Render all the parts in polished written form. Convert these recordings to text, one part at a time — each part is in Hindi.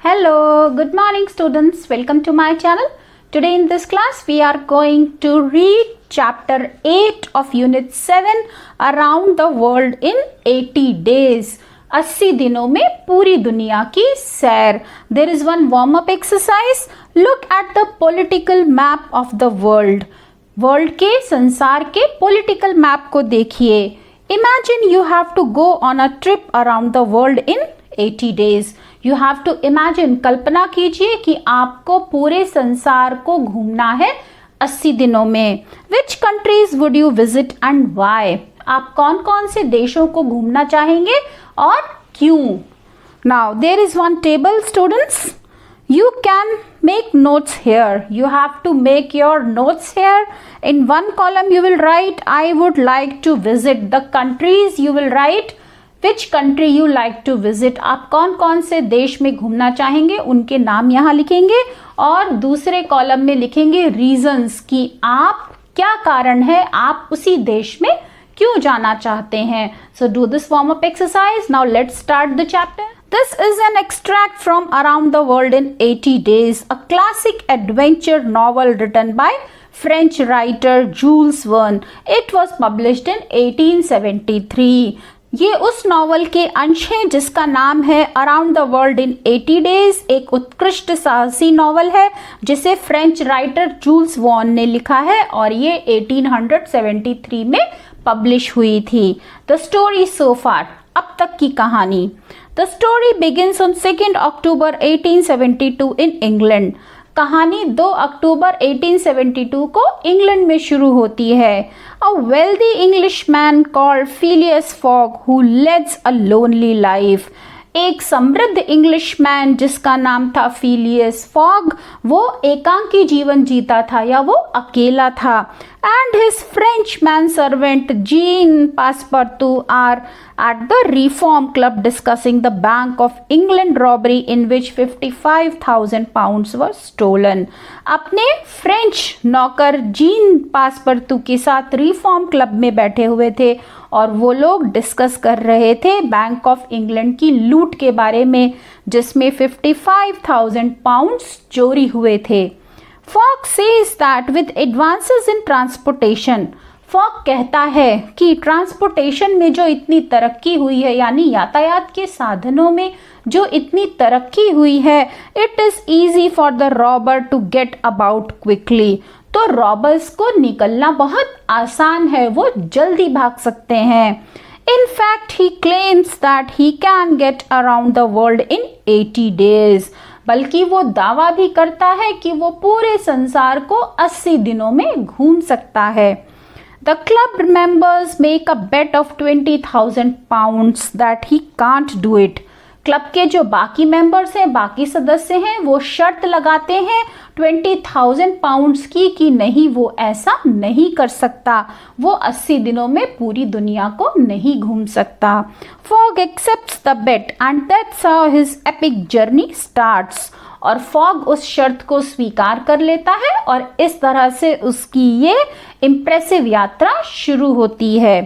Hello, good morning students. Welcome to my channel. Today in this class we are going to read chapter 8 of unit 7 around the world in 80 days. 80 दिनों में पूरी दुनिया की सैर. There is one warm up exercise. Look at the political map of the world. World के संसार के पॉलिटिकल मैप को देखिए. Imagine you have to go on a trip around the world in 80 days. You have to imagine, कल्पना कीजिए कि आपको पूरे संसार को घूमना है 80 दिनों में. Which countries would you visit and why? आप कौन कौन से देशों को घूमना चाहेंगे और क्यों? Now there is one table, students. You can make notes here. You have to make your notes here. In one column you will write, I would like to visit. The countries you will write, which country you like to visit. आप कौन कौन से देश में घूमना चाहेंगे उनके नाम यहाँ लिखेंगे और दूसरे कॉलम में लिखेंगे रीजंस कि आप क्या कारण है आप उसी देश में क्यों जाना चाहते हैं. So do this warm up exercise. Now let's start the chapter. This is an extract from Around the World in 80 Days, a classic adventure novel written by French writer Jules Verne. It was published in 1873. ये उस नॉवल के अंश हैं जिसका नाम है around the world in 80 days. एक उत्कृष्ट साहसी नॉवल है जिसे फ्रेंच राइटर जूल्स वॉर्न ने लिखा है और ये 1873 में पब्लिश हुई थी. द स्टोरी सो फार, अब तक की कहानी. The story begins on 2 October 1872 in England. कहानी 2 अक्टूबर 1872 को इंग्लैंड में शुरू होती है. A wealthy Englishman called Phileas Fogg who leads a lonely life. एक समृद्ध इंग्लिशमैन जिसका नाम था फिलियस फॉग, वो एकांकी जीवन जीता था या वो अकेला था. And his French manservant Jean Passepartout are at the Reform Club discussing the Bank of England robbery in which 55,000 pounds were stolen. अपने फ्रेंच नौकर जीन पासपर्तू के साथ रिफॉर्म क्लब में बैठे हुए थे और वो लोग डिस्कस कर रहे थे बैंक ऑफ इंग्लैंड की लूट के बारे में जिसमें 55,000 पाउंड्स चोरी हुए थे. Fogg says that with advances in transportation, Fogg कहता है कि ट्रांसपोर्टेशन में जो इतनी तरक्की हुई है यानी यातायात के साधनों में जो इतनी तरक्की हुई है, it is easy for the robber to get about quickly. तो रॉबर्स को निकलना बहुत आसान है, वो जल्दी भाग सकते हैं. In fact, he claims that he can get around the world in 80 days. बल्कि वो दावा भी करता है कि वो पूरे संसार को 80 दिनों में घूम सकता है. The club members make a bet of 20,000 pounds that he can't do it. Club के जो बाकी मेंबर्स हैं, बाकी सदस्य हैं, वो शर्त लगाते हैं 20,000 पाउंड्स की कि नहीं, वो ऐसा नहीं कर सकता, वो 80 दिनों में पूरी दुनिया को नहीं घूम सकता. Fogg accepts the bet and that's how his epic journey starts. और फॉग उस शर्त को स्वीकार कर लेता है और इस तरह से उसकी ये इम्प्रेसिव यात्रा शुरू होती है.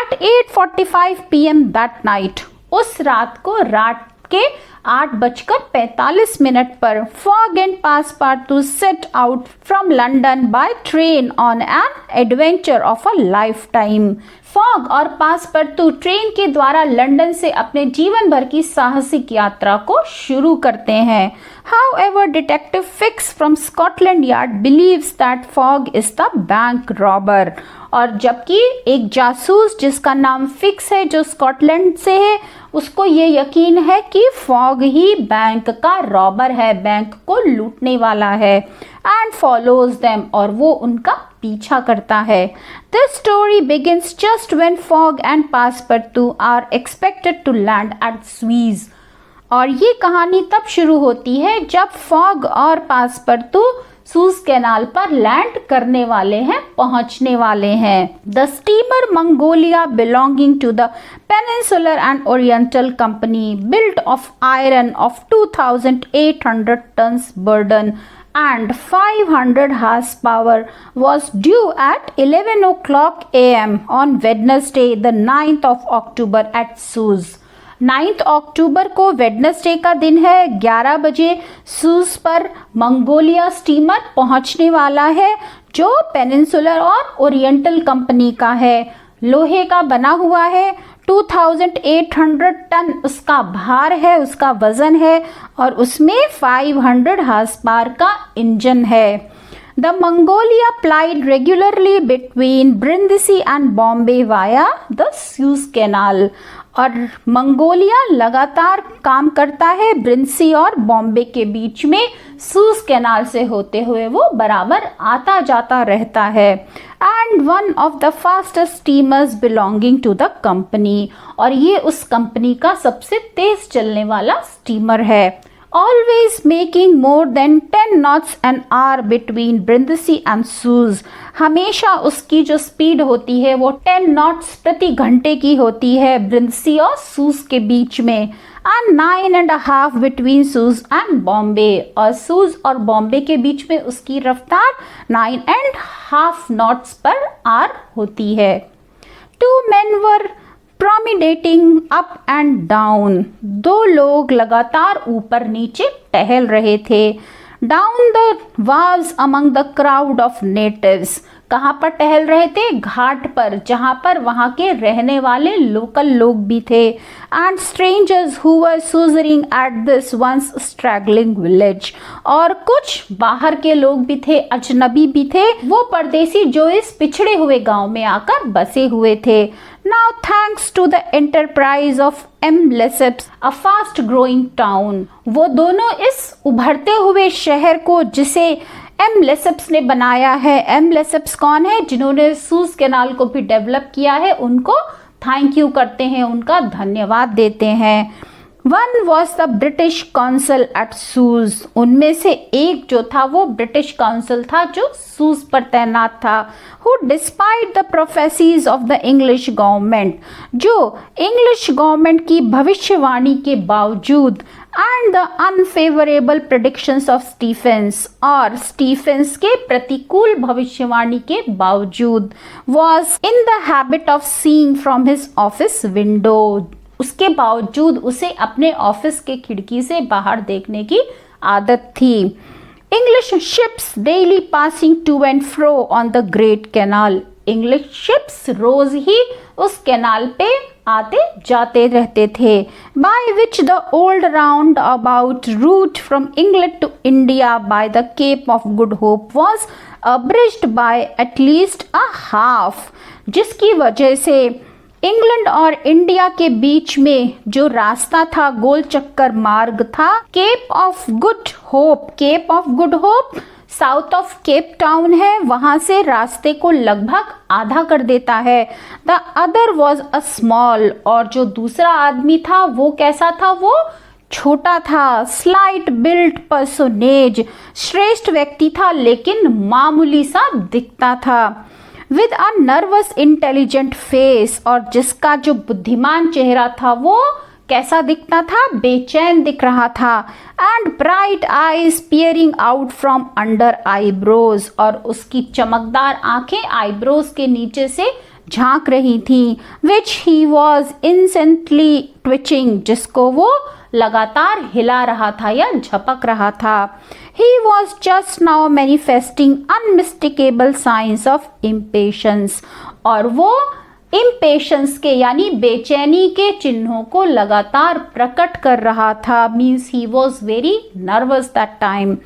At 8:45 PM that night, उस रात को रात के 8:45 पर Fogg and Passepartout set out from London by train on an adventure of a lifetime. Fogg और पासपार्टू ट्रेन के द्वारा लंदन से अपने जीवन भर की साहसिक यात्रा को शुरू करते हैं. However, Detective Fix from Scotland Yard believes that Fogg is the bank robber. और जबकि एक जासूस जिसका नाम फिक्स है जो स्कॉटलैंड से है, उसको ये यकीन है कि फॉग ही बैंक का रॉबर है, बैंक को लूटने वाला है. एंड फॉलोज देम, और वो उनका पीछा करता है. This story begins just when Fogg and Passepartout are expected to land at Suez. और ये कहानी तब शुरू होती है जब फॉग और पासपार्टू सूज कैनाल पर लैंड करने वाले हैं, पहुंचने वाले हैं. The steamer Mongolia belonging to the Peninsular and Oriental Company built of iron of 2,800 tons burden and 500 horsepower was due at 11 o'clock am on Wednesday the 9th of October at Suez. 9 अक्टूबर को वेडनेसडे का दिन है। 11 बजे सूज पर मंगोलिया स्टीमर पहुंचने वाला है जो पेनिनसुलर और ओरिएंटल कंपनी का है। लोहे का बना हुआ है। 2800 टन उसका भार है, उसका वजन है और उसमें 500 हार्स पावर का इंजन है। The Mongolia plied regularly between Brindisi and Bombay via the Suez Canal। और मंगोलिया लगातार काम करता है ब्रिंसी और बॉम्बे के बीच में, सूज कैनाल से होते हुए वो बराबर आता जाता रहता है। And one of the fastest steamers belonging to the company, और ये उस कंपनी का सबसे तेज चलने वाला स्टीमर है। Always making more than 10 knots an hour between Brindisi and Suez। हमेशा उसकी जो स्पीड होती है वो 10 नॉट्स प्रति घंटे की होती है ब्रिंदसी और सूज के बीच में। And 9.5 between shoes and Bombay, और सूज और बॉम्बे के बीच में उसकी रफ्तार 9.5 नॉट्स पर आवर होती है। 2 men were promenading up and down. 2 लोग लगातार ऊपर नीचे टहल रहे थे। Down the wharves among the crowd of natives. कहाँ पर टहल रहे थे? घाट पर, जहाँ पर वहाँ के रहने वाले लोकल लोग भी थे। And strangers who were sojourning at this once straggling village, और कुछ बाहर के लोग भी थे, अजनबी भी थे, वो परदेसी जो इस पिछड़े हुए गांव में आकर बसे हुए थे। Now thanks to the enterprise of M. Lesseps, a fast growing town, वो दोनों इस उभरते हुए शहर को जिसे एम लेसेप्स ने बनाया है। एम लेसेप्स कौन है? जिन्होंने सूज कैनाल को भी डेवलप किया है, उनको थैंक यू करते हैं, उनका धन्यवाद देते हैं। One was the British consul at Suez, उनमें से एक जो था वो ब्रिटिश काउंसिल था जो सूज पर तैनात था। Who despite the prophecies of the English government, जो इंग्लिश गवर्नमेंट की भविष्यवाणी के बावजूद, and the unfavourable predictions of Stephens, और स्टीफेंस के प्रतिकूल भविष्यवाणी के बावजूद, was in the habit of seeing from his office window, उसके बावजूद उसे अपने ऑफिस के खिड़की से बाहर देखने की आदत थी। English ships daily passing to and fro on the great canal, English ships रोज ही उस कैनाल पे आते जाते रहते थे। By which the old round about route from England to India by the Cape of Good Hope was abridged by at least a half, जिसकी वजह से इंग्लैंड और इंडिया के बीच में जो रास्ता था, गोल चक्कर मार्ग था, Cape of Good Hope, Cape of Good Hope south of Cape Town है, वहां से रास्ते को लगभग आधा कर देता है। The other was a small, और जो दूसरा आदमी था वो कैसा था? वो छोटा था। स्लाइट बिल्ट पर्सोनेज, श्रेष्ठ व्यक्ति था लेकिन मामूली सा दिखता था। With a nervous intelligent face, और जिसका जो बुद्धिमान चेहरा था वो कैसा दिखता था? बेचैन दिख रहा था। And bright eyes peering out from under eyebrows, और उसकी चमकदार आंखें आईब्रोज के नीचे से झांक रही थी। विच ही वॉज इंसेंटली ट्विचिंग, जिसको वो लगातार हिला रहा था या झपक रहा था। He was just now manifesting unmistakable signs of impatience, और वो impatience के यानी बेचैनी के चिन्हों को लगातार प्रकट कर रहा था। Means he was very nervous that time,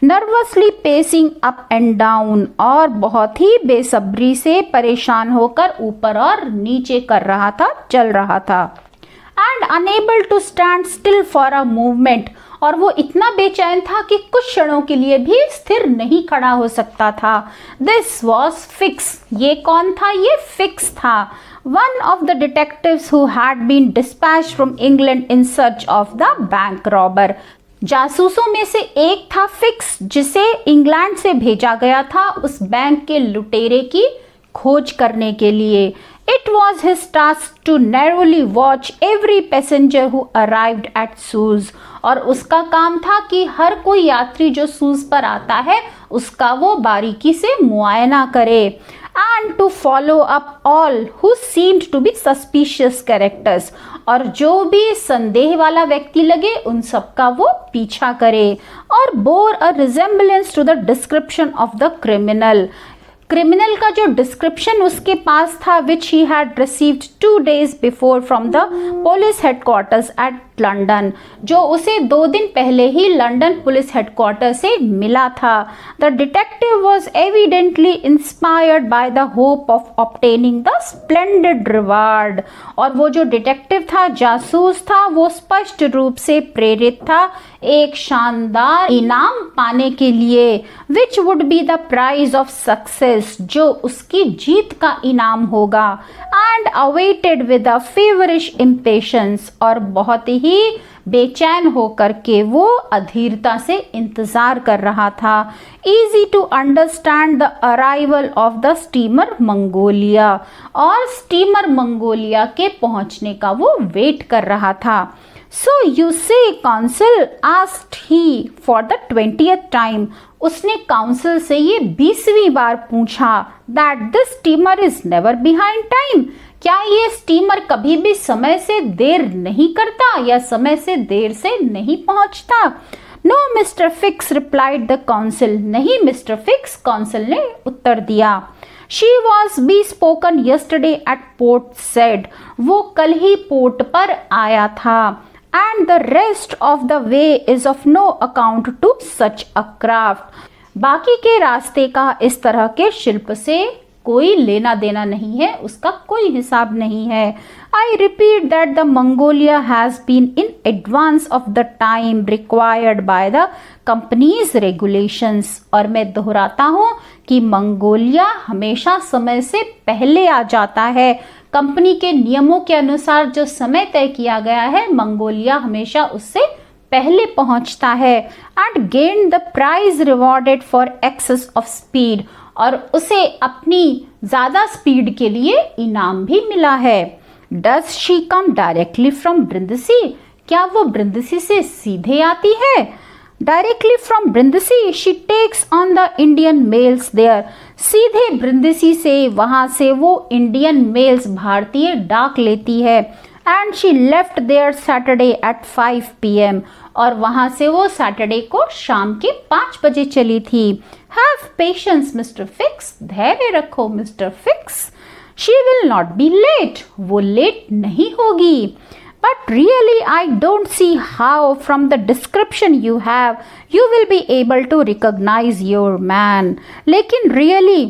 nervously pacing up and down, और बहुत ही बेसब्री से परेशान होकर ऊपर और नीचे कर रहा था, चल रहा था। And unable to stand still for a movement, और वो इतना बेचैन था कि कुछ क्षणों के लिए भी स्थिर नहीं खड़ा हो सकता था। दिस वॉज फिक्स, ये कौन था? ये फिक्स था। One of the detectives who had been dispatched from England in search of the bank robber, जासूसों में से एक था फिक्स, जिसे इंग्लैंड से भेजा गया था उस बैंक के लुटेरे की खोज करने के लिए। It was his task to narrowly watch every passenger who arrived at Suez, और उसका काम था कि हर कोई यात्री जो सूज पर आता है उसका वो बारीकी से मुआयना करे। and to follow up all who seemed to be suspicious characters, और जो भी संदेह वाला व्यक्ति लगे उन सबका वो पीछा करे, और bore a resemblance to the description of the criminal, criminal का जो डिस्क्रिप्शन उसके पास था which he had received 2 days before from the police headquarters at London, जो उसे 2 दिन पहले ही लंदन पुलिस हेडक्वार्टर से मिला था। The detective was evidently inspired by the hope of obtaining the splendid reward, और वो जो डिटेक्टिव था, जासूस था, वो स्पष्ट रूप से प्रेरित था एक शानदार इनाम पाने के लिए, which would be the prize of success, जो उसकी जीत का इनाम होगा, and awaited with a feverish impatience, और बहुत ही बेचैन होकर के वो अधीरता से इंतजार कर रहा था। Easy to understand the arrival of the steamer Mongolia, और स्टीमर मंगोलिया के पहुंचने का वो वेट कर रहा था। So you say, counsel, asked he for the 20th time, उसने काउंसिल से ये 20वीं बार पूछा, that this steamer is never behind time, क्या ये स्टीमर कभी भी समय से देर नहीं करता या समय से देर से नहीं पहुंचता? No, Mr. Fix, replied the counsel, नहीं मिस्टर फिक्स, काउंसिल ने उत्तर दिया। She was bespoken yesterday at Port Said, वो कल ही पोर्ट पर आया था। And the rest of the way is of no account to such a craft, बाकी के रास्ते का इस तरह के शिल्प से कोई लेना देना नहीं है, उसका कोई हिसाब नहीं है। I repeat that the Mongolia has been in advance of the time required by the company's regulations, और मैं दोहराता हूँ कि मंगोलिया हमेशा समय से पहले आ जाता है। कंपनी के नियमों के अनुसार जो समय तय किया गया है, मंगोलिया हमेशा उससे पहले पहुंचता है। And gain the prize rewarded for excess of speed, और उसे अपनी ज्यादा स्पीड के लिए इनाम भी मिला है। Does she come directly from Brindisi, क्या वो ब्रिंदसी से सीधे आती है? Directly from Brindisi she takes on the Indian mails there, सीधे ब्रिंदसी से वहां से वो इंडियन मेल्स भारतीय डाक लेती है। And she left there Saturday at 5 PM, और वहां से वो सैटरडे को शाम के 5 बजे चली थी। हैव पेशेंस मिस्टर फिक्स, धैर्य रखो mister Fix. She will not be late, वो लेट नहीं होगी। But really I don't see how from the description you have you will be able to recognize your man, लेकिन really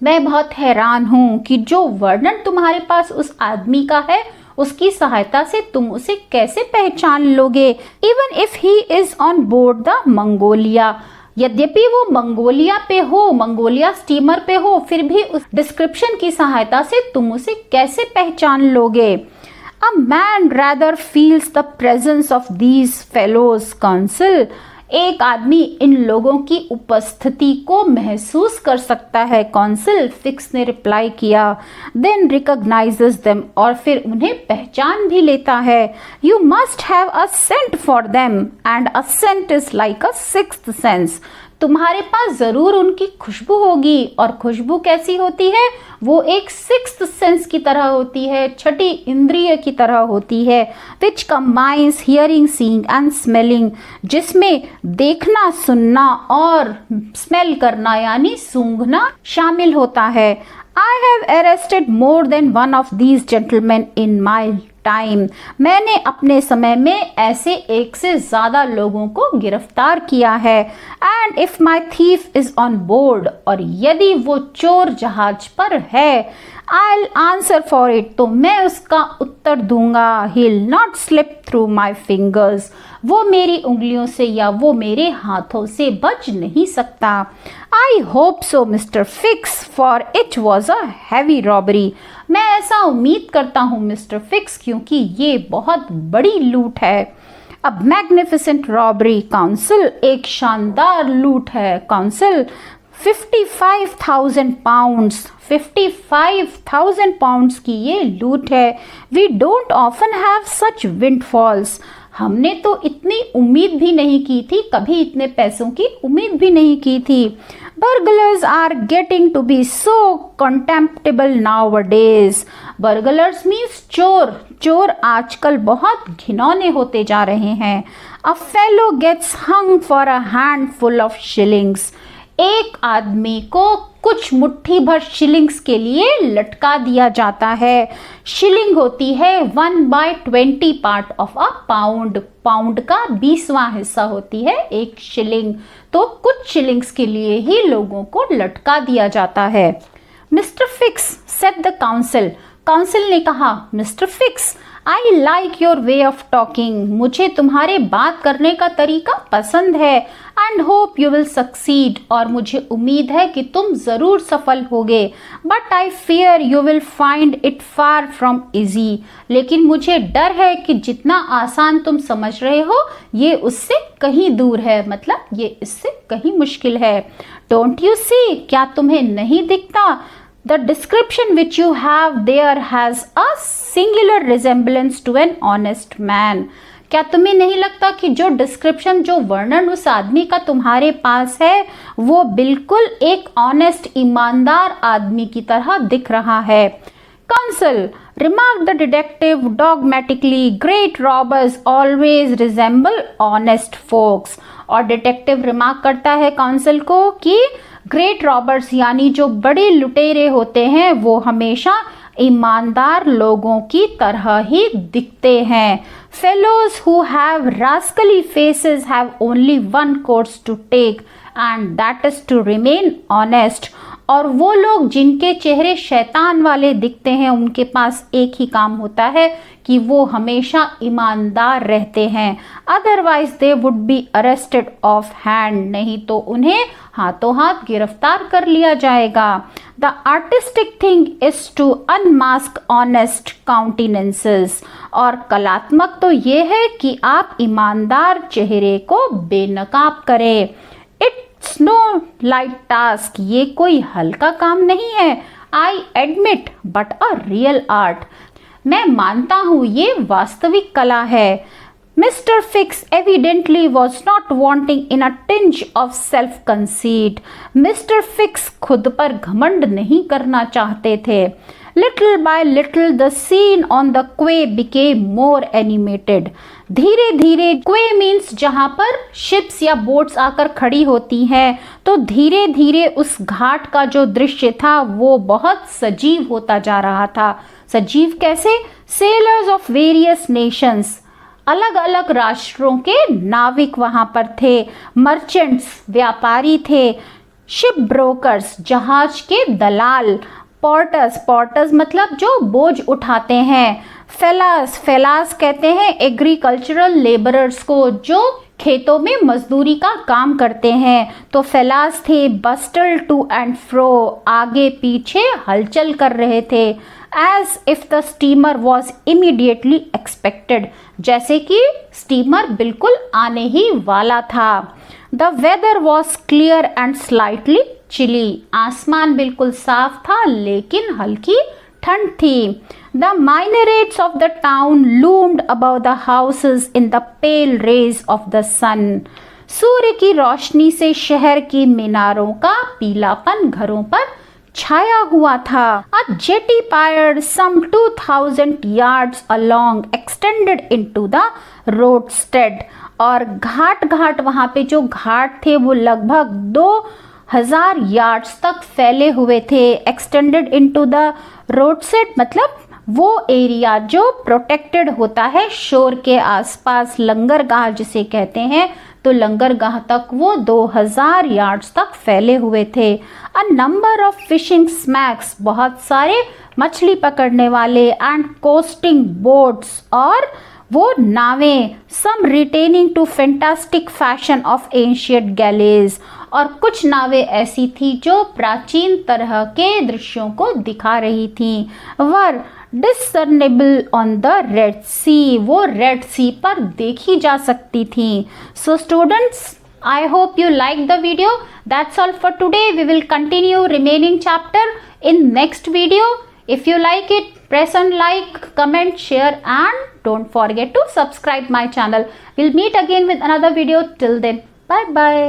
मैं बहुत हैरान हूँ कि जो वर्णन तुम्हारे पास उस आदमी का है, उसकी सहायता से तुम उसे कैसे पहचान लोगे। Even if he is on board the Mongolia, यद्यपि वो मंगोलिया पे हो, मंगोलिया स्टीमर पे हो, फिर भी उस डिस्क्रिप्शन की सहायता से तुम उसे कैसे पहचान लोगे। A man rather feels the presence of these fellows, counsel, एक आदमी इन लोगों की उपस्थिति को महसूस कर सकता है, कौंसिल, फिक्स ने रिप्लाई किया। देन रिकॉग्नाइजेस देम, और फिर उन्हें पहचान भी लेता है। You must have a scent for them and a scent is like a sixth sense, तुम्हारे पास जरूर उनकी खुशबू होगी, और खुशबू कैसी होती है? वो एक सिक्स्थ सेंस की तरह होती है, छठी इंद्रिय की तरह होती है। Which combines hearing, seeing and smelling, जिसमें देखना, सुनना और स्मेल करना यानी सूंघना शामिल होता है। I have arrested more than one of these gentlemen in my time, मैंने अपने समय में ऐसे एक से ज्यादा लोगों को गिरफ्तार किया है। And if my thief is on board, और यदि वो चोर जहाज पर है, I'll answer for it, तो मैं उसका उत्तर दूंगा। He'll not slip through my fingers, वो मेरी उंगलियों से या वो मेरे हाथों से बच नहीं सकता। I hope so, Mr. Fix, for it was a heavy robbery, मैं ऐसा उम्मीद करता हूँ मिस्टर फिक्स, क्योंकि ये बहुत बड़ी लूट है। अब मैग्निफिसेंट रॉबरी, काउंसिल, एक शानदार लूट है, काउंसिल। 55,000 पाउंड्स, 55,000 पाउंड्स की ये लूट है। We don't often have such windfalls, हमने तो इतनी उम्मीद भी नहीं की थी, कभी इतने पैसों की उम्मीद भी नहीं की थी। Burglars are getting to be so contemptible nowadays. Burglars means चोर. चोर आजकल बहुत घिनौने होते जा रहे हैं. A fellow gets hung for a handful of shillings. एक आदमी को कुछ मुट्ठी भर शिलिंग्स के लिए लटका दिया जाता है. शिलिंग होती है 1/20 part of a pound. Pound का 20वां हिस्सा होती है एक शिलिंग. तो कुछ शिलिंग्स के लिए ही लोगों को लटका दिया जाता है. Mister fix said the council. Council ने कहा, mister fix, I like your way of talking. मुझे तुम्हारे बात करने का तरीका पसंद है. And hope you will succeed. और मुझे उम्मीद है कि तुम जरूर सफल होगे. But I fear you will find it far from easy. लेकिन मुझे डर है कि जितना आसान तुम समझ रहे हो ये उससे कहीं दूर है. मतलब ये इससे कहीं मुश्किल है. डोंट यू सी, क्या तुम्हें नहीं दिखता? The description which you have there has a singular resemblance to an honest man. क्या तुम्हें नहीं लगता कि जो डिस्क्रिप्शन, जो वर्णन उस आदमी का तुम्हारे पास है वो बिल्कुल एक ऑनेस्ट, ईमानदार आदमी की तरह दिख रहा है. Counsel, remarked the detective dogmatically, great robbers always resemble honest folks. और डिटेक्टिव रिमार्क करता है काउंसिल को कि ग्रेट रॉबर्स यानी जो बड़े लुटेरे होते हैं वो हमेशा ईमानदार लोगों की तरह ही दिखते हैं. Fellows who have rascally faces have only one course to take and that is to remain honest. और वो लोग जिनके चेहरे शैतान वाले दिखते हैं उनके पास एक ही काम होता है कि वो हमेशा ईमानदार रहते हैं. Otherwise they would be arrested offhand. नहीं तो उन्हें हाथों हाथ गिरफ्तार कर लिया जाएगा. The artistic thing is to unmask honest countenances. और कलात्मक तो ये है कि आप ईमानदार चेहरे को बेनकाब करें. It's no light task. ये कोई हल्का काम नहीं है. I admit but a real art. मैं मानता हूं ये वास्तविक कला है. Mister Fix evidently was not wanting in a tinge of self conceit. Mister Fix खुद पर घमंड नहीं करना चाहते थे. Little by little the scene on the quay became more animated. धीरे धीरे, क्वे मीन्स जहां पर शिप्स या बोट्स आकर खड़ी होती हैं, तो धीरे धीरे उस घाट का जो दृश्य था वो बहुत सजीव होता जा रहा था. सजीव कैसे? सेलर्स ऑफ वेरियस नेशंस, अलग अलग राष्ट्रों के नाविक वहां पर थे. मर्चेंट्स, व्यापारी थे. शिप ब्रोकर्स, जहाज के दलाल. पोर्टर्स, पोर्टर्स मतलब जो बोझ उठाते हैं. फेलास, फेलास कहते हैं एग्रीकल्चरल लेबरर्स को जो खेतों में मजदूरी का काम करते हैं. तो फेलास थे. बस्टल टू एंड फ्रो, आगे पीछे हलचल कर रहे थे. As if the steamer was immediately expected, जैसे कि स्टीमर बिल्कुल आने ही वाला था. The weather was clear and slightly chilly. आसमान बिल्कुल साफ था लेकिन हल्की ठंड थी. The minarets of the town loomed above the houses in the pale rays of the sun. सूर्य की रोशनी से शहर की मीनारों का पीलापन घरों पर छाया हुआ था. A jetty pier some 2000 yards along extended into the roadstead. और घाट घाट वहां पे जो घाट थे वो लगभग 2000 यार्ड्स तक फैले हुए थे. एक्सटेंडेड इनटू द रोडसेट मतलब वो एरिया जो प्रोटेक्टेड होता है शोर के आसपास, लंगरगाह जिसे कहते हैं. तो लंगरगाह तक वो 2000 यार्ड्स तक फैले हुए थे. A number of fishing smacks, बहुत सारे मछली पकड़ने वाले. एंड कोस्टिंग बोट्स, और वो नावें. Some retaining to fantastic fashion of ancient galleys, और कुछ नावें ऐसी थी जो प्राचीन तरह के दृश्यों को दिखा रही थी. वर डिसर्नेबल ऑन द रेड सी, वो रेड सी पर देखी जा सकती थी. So students, I hope you liked the video. That's all for today. We will continue remaining chapter in next video. If you like it, press on like, comment, share and don't forget to subscribe my channel. We'll meet again with another video. Till then, bye bye.